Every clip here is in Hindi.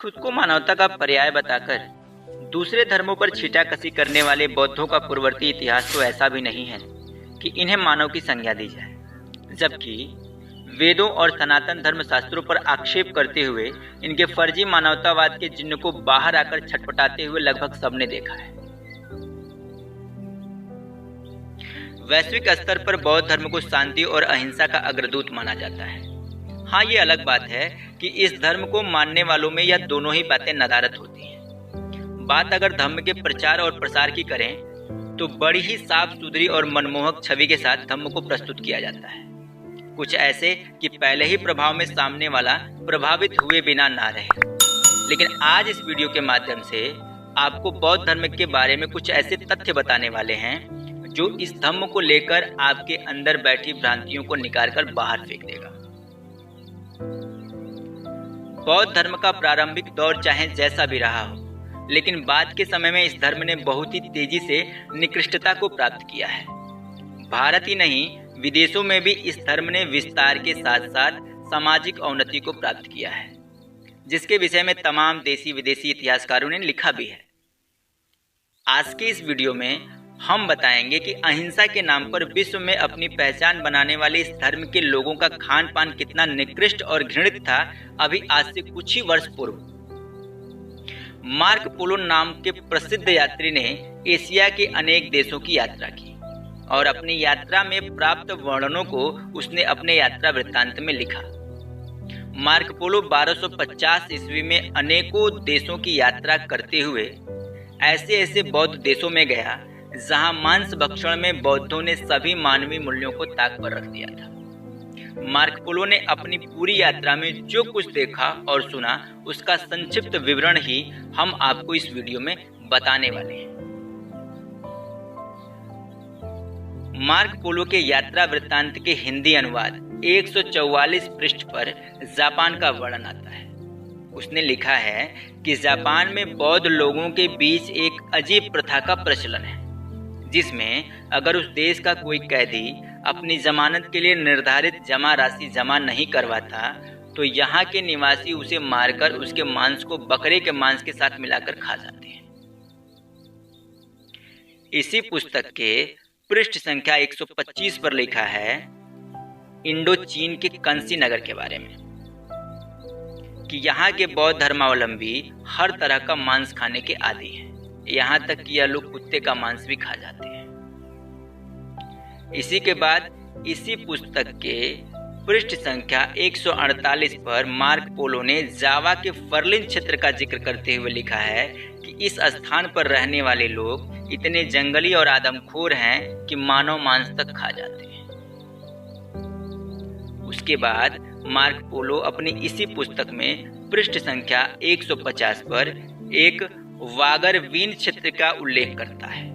खुद को मानवता का पर्याय बताकर दूसरे धर्मों पर छींटाकशी करने वाले बौद्धों का पूर्ववर्ती इतिहास तो ऐसा भी नहीं है कि इन्हें मानव की संज्ञा दी जाए, जबकि वेदों और सनातन धर्म शास्त्रों पर आक्षेप करते हुए इनके फर्जी मानवतावाद के जिन्न को बाहर आकर छटपटाते हुए लगभग सबने देखा है। वैश्विक स्तर पर बौद्ध धर्म को शांति और अहिंसा का अग्रदूत माना जाता है। हाँ, ये अलग बात है कि इस धर्म को मानने वालों में यह दोनों ही बातें नदारत होती हैं। बात अगर धर्म के प्रचार और प्रसार की करें तो बड़ी ही साफ सुथरी और मनमोहक छवि के साथ धर्म को प्रस्तुत किया जाता है, कुछ ऐसे कि पहले ही प्रभाव में सामने वाला प्रभावित हुए बिना ना रहे। लेकिन आज इस वीडियो के माध्यम से आपको बौद्ध धर्म के बारे में कुछ ऐसे तथ्य बताने वाले हैं जो इस धर्म को लेकर आपके अंदर बैठी भ्रांतियों को निकालकर बाहर फेंक देगा। बौद्ध धर्म का प्रारंभिक दौर चाहे जैसा भी रहा हो, लेकिन बाद के समय में इस धर्म ने बहुत ही तेजी से निकृष्टता को प्राप्त किया है। भारत ही नहीं, विदेशों में भी इस धर्म ने विस्तार के साथ साथ सामाजिक अवनति को प्राप्त किया है, जिसके विषय में तमाम देशी विदेशी इतिहासकारों ने लिखा भी है। आज के इस वीडियो में हम बताएंगे कि अहिंसा के नाम पर विश्व में अपनी पहचान बनाने वाले इस धर्म के लोगों का खान पान कितना निकृष्ट और घृणित था। अभी आज से कुछ ही वर्ष पूर्व मार्क पोलो नाम के प्रसिद्ध यात्री ने एशिया के अनेक देशों की यात्रा की और अपनी यात्रा में प्राप्त वर्णनों को उसने अपने यात्रा वृत्तांत में लिखा। मार्क पोलो 1250 ईस्वी में अनेकों देशों की यात्रा करते हुए ऐसे बौद्ध देशों में गया जहां मांस भक्षण में बौद्धों ने सभी मानवीय मूल्यों को ताक पर रख दिया था। मार्क पोलो ने अपनी पूरी यात्रा में जो कुछ देखा और सुना उसका संक्षिप्त विवरण ही हम आपको इस वीडियो में बताने वाले हैं। मार्क पोलो के यात्रा वृत्तांत के हिंदी अनुवाद 144 पृष्ठ पर जापान का वर्णन आता है। उसने लिखा है कि जापान में बौद्ध लोगों के बीच एक अजीब प्रथा का प्रचलन है, जिसमें अगर उस देश का कोई कैदी अपनी जमानत के लिए निर्धारित जमा राशि जमा नहीं करवाता तो यहाँ के निवासी उसे मारकर उसके मांस को बकरे के मांस के साथ मिलाकर खा जाते हैं। इसी पुस्तक के पृष्ठ संख्या 125 पर लिखा है इंडो चीन के कंसी नगर के बारे में कि यहाँ के बौद्ध धर्मावलंबी हर तरह का मांस खाने के आदी हैं, यहाँ तक कि यह लोग कुत्ते का मांस भी खा जाते हैं। इसी के बाद इसी पुस्तक के पृष्ठ संख्या 148 पर मार्क पोलो ने जावा के फर्लिन क्षेत्र का जिक्र करते हुए लिखा है कि इस स्थान पर रहने वाले लोग इतने जंगली और आदमखोर हैं कि मानव मांस तक खा जाते हैं। उसके बाद मार्क पोलो अपनी इसी पुस्तक में पृष्ठ संख्या 150 पर एक वागरवीन क्षेत्र का उल्लेख करता है।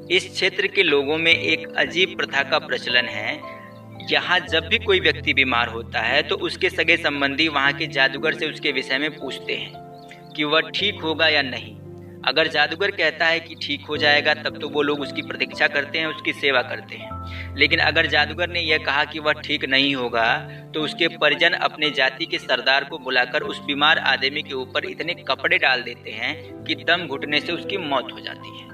इस क्षेत्र के लोगों में एक अजीब प्रथा का प्रचलन है। यहाँ जब भी कोई व्यक्ति बीमार होता है तो उसके सगे संबंधी वहाँ के जादूगर से उसके विषय में पूछते हैं कि वह ठीक होगा या नहीं। अगर जादूगर कहता है कि ठीक हो जाएगा तब तो वो लोग उसकी प्रतीक्षा करते हैं, उसकी सेवा करते हैं। लेकिन अगर जादूगर ने यह कहा कि वह ठीक नहीं होगा तो उसके परिजन अपने जाति के सरदार को बुलाकर उस बीमार आदमी के ऊपर इतने कपड़े डाल देते हैं कि दम घुटने से उसकी मौत हो जाती है।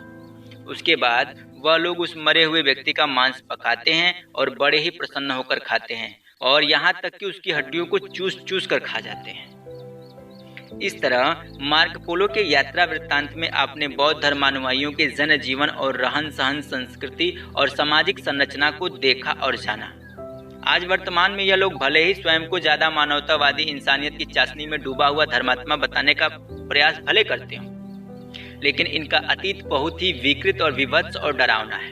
उसके बाद वह लोग उस मरे हुए व्यक्ति का मांस पकाते हैं और बड़े ही प्रसन्न होकर खाते हैं और यहाँ तक कि उसकी हड्डियों को चूस कर खा जाते हैं। इस तरह मार्क पोलो के यात्रा वृत्तांत में आपने बौद्ध धर्मानुयायियों के जन जीवन और रहन सहन, संस्कृति और सामाजिक संरचना को देखा और जाना। आज वर्तमान में यह लोग भले ही स्वयं को ज्यादा मानवतावादी, इंसानियत की चाशनी में डूबा हुआ धर्मात्मा बताने का प्रयास भले करते हों, लेकिन इनका अतीत बहुत ही विकृत और विभत्स और डरावना है।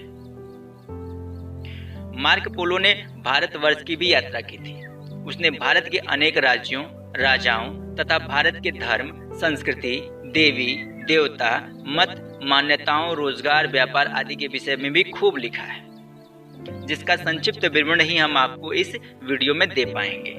मार्क पोलो ने भारतवर्ष की भी यात्रा की थी। उसने भारत के अनेक राज्यों, राजाओं तथा भारत के धर्म, संस्कृति, देवी देवता, मत, मान्यताओं, रोजगार, व्यापार आदि के विषय में भी खूब लिखा है, जिसका संक्षिप्त विवरण ही हम आपको इस वीडियो में दे पाएंगे।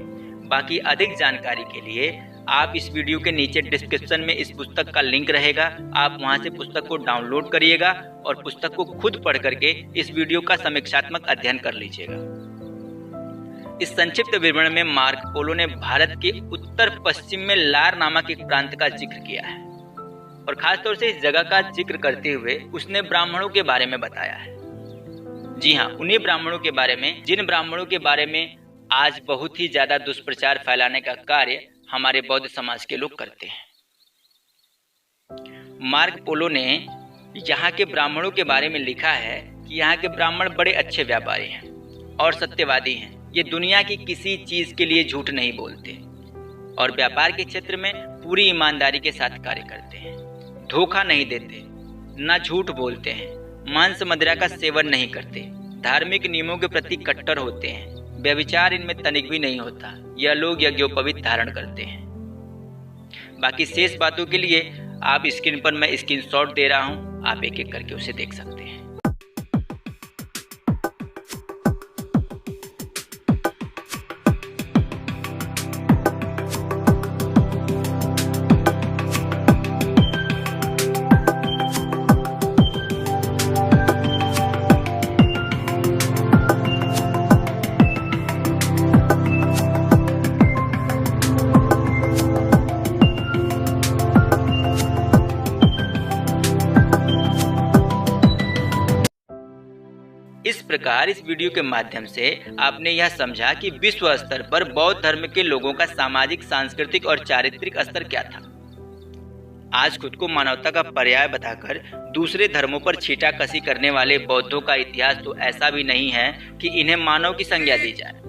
बाकी अधिक जानकारी के लिए आप इस वीडियो के नीचे डिस्क्रिप्शन में इस पुस्तक का लिंक रहेगा, आप वहां से पुस्तक को डाउनलोड करिएगा और पुस्तक को खुद पढ़ करके इस वीडियो का समीक्षात्मक अध्ययन कर लीजिएगा। इस संक्षिप्त विवरण में मार्क पोलो ने भारत के उत्तर पश्चिम में लार नामक एक प्रांत का जिक्र किया है और खासतौर से इस जगह का जिक्र करते हुए उसने ब्राह्मणों के बारे में बताया है। जी हाँ, उन्हीं ब्राह्मणों के बारे में जिन ब्राह्मणों के बारे में आज बहुत ही ज्यादा दुष्प्रचार फैलाने का कार्य हमारे बौद्ध समाज के लोग करते हैं। मार्क पोलो ने यहाँ के ब्राह्मणों के बारे में लिखा है कि यहाँ के ब्राह्मण बड़े अच्छे व्यापारी हैं और सत्यवादी हैं। ये दुनिया की किसी चीज के लिए झूठ नहीं बोलते और व्यापार के क्षेत्र में पूरी ईमानदारी के साथ कार्य करते हैं, धोखा नहीं देते, ना झूठ बोलते हैं, मांस मदिरा का सेवन नहीं करते, धार्मिक नियमों के प्रति कट्टर होते हैं, व्यभिचार इनमें तनिक भी नहीं होता। यह लोग यज्ञोपवीत धारण करते हैं। बाकी शेष बातों के लिए आप स्क्रीन पर मैं स्क्रीनशॉट दे रहा हूं, आप एक एक करके उसे देख सकते हैं। इस प्रकार इस वीडियो के माध्यम से आपने यह समझा कि विश्व स्तर पर बौद्ध धर्म के लोगों का सामाजिक, सांस्कृतिक और चारित्रिक स्तर क्या था। आज खुद को मानवता का पर्याय बताकर दूसरे धर्मों पर छींटाकशी करने वाले बौद्धों का इतिहास तो ऐसा भी नहीं है कि इन्हें मानव की संज्ञा दी जाए,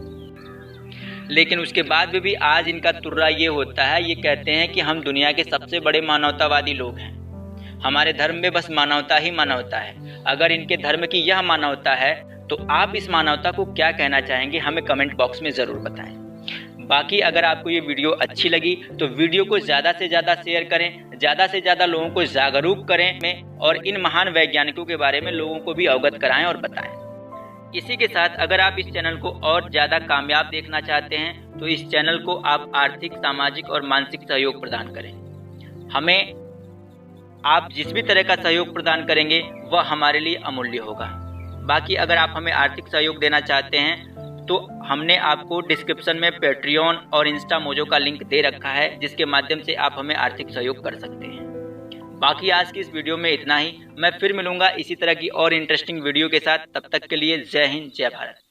लेकिन उसके बाद भी आज इनका तुर्रा ये होता है, ये कहते हैं कि हम दुनिया के सबसे बड़े मानवतावादी लोग हैं, हमारे धर्म में बस मानवता ही मानवता है। अगर इनके धर्म की यह मानवता है तो आप इस मानवता को क्या कहना चाहेंगे, हमें कमेंट बॉक्स में ज़रूर बताएं। बाकी अगर आपको ये वीडियो अच्छी लगी तो वीडियो को ज़्यादा से ज़्यादा शेयर करें, ज़्यादा से ज़्यादा लोगों को जागरूक करें और इन महान वैज्ञानिकों के बारे में लोगों को भी अवगत कराएं और बताएं। इसी के साथ अगर आप इस चैनल को और ज़्यादा कामयाब देखना चाहते हैं तो इस चैनल को आप आर्थिक, सामाजिक और मानसिक सहयोग प्रदान करें। हमें आप जिस भी तरह का सहयोग प्रदान करेंगे वह हमारे लिए अमूल्य होगा। बाकी अगर आप हमें आर्थिक सहयोग देना चाहते हैं तो हमने आपको डिस्क्रिप्शन में पेट्रियन और इंस्टा मोजो का लिंक दे रखा है, जिसके माध्यम से आप हमें आर्थिक सहयोग कर सकते हैं। बाकी आज की इस वीडियो में इतना ही। मैं फिर मिलूंगा इसी तरह की और इंटरेस्टिंग वीडियो के साथ। तब तक के लिए जय हिंद, जय भारत।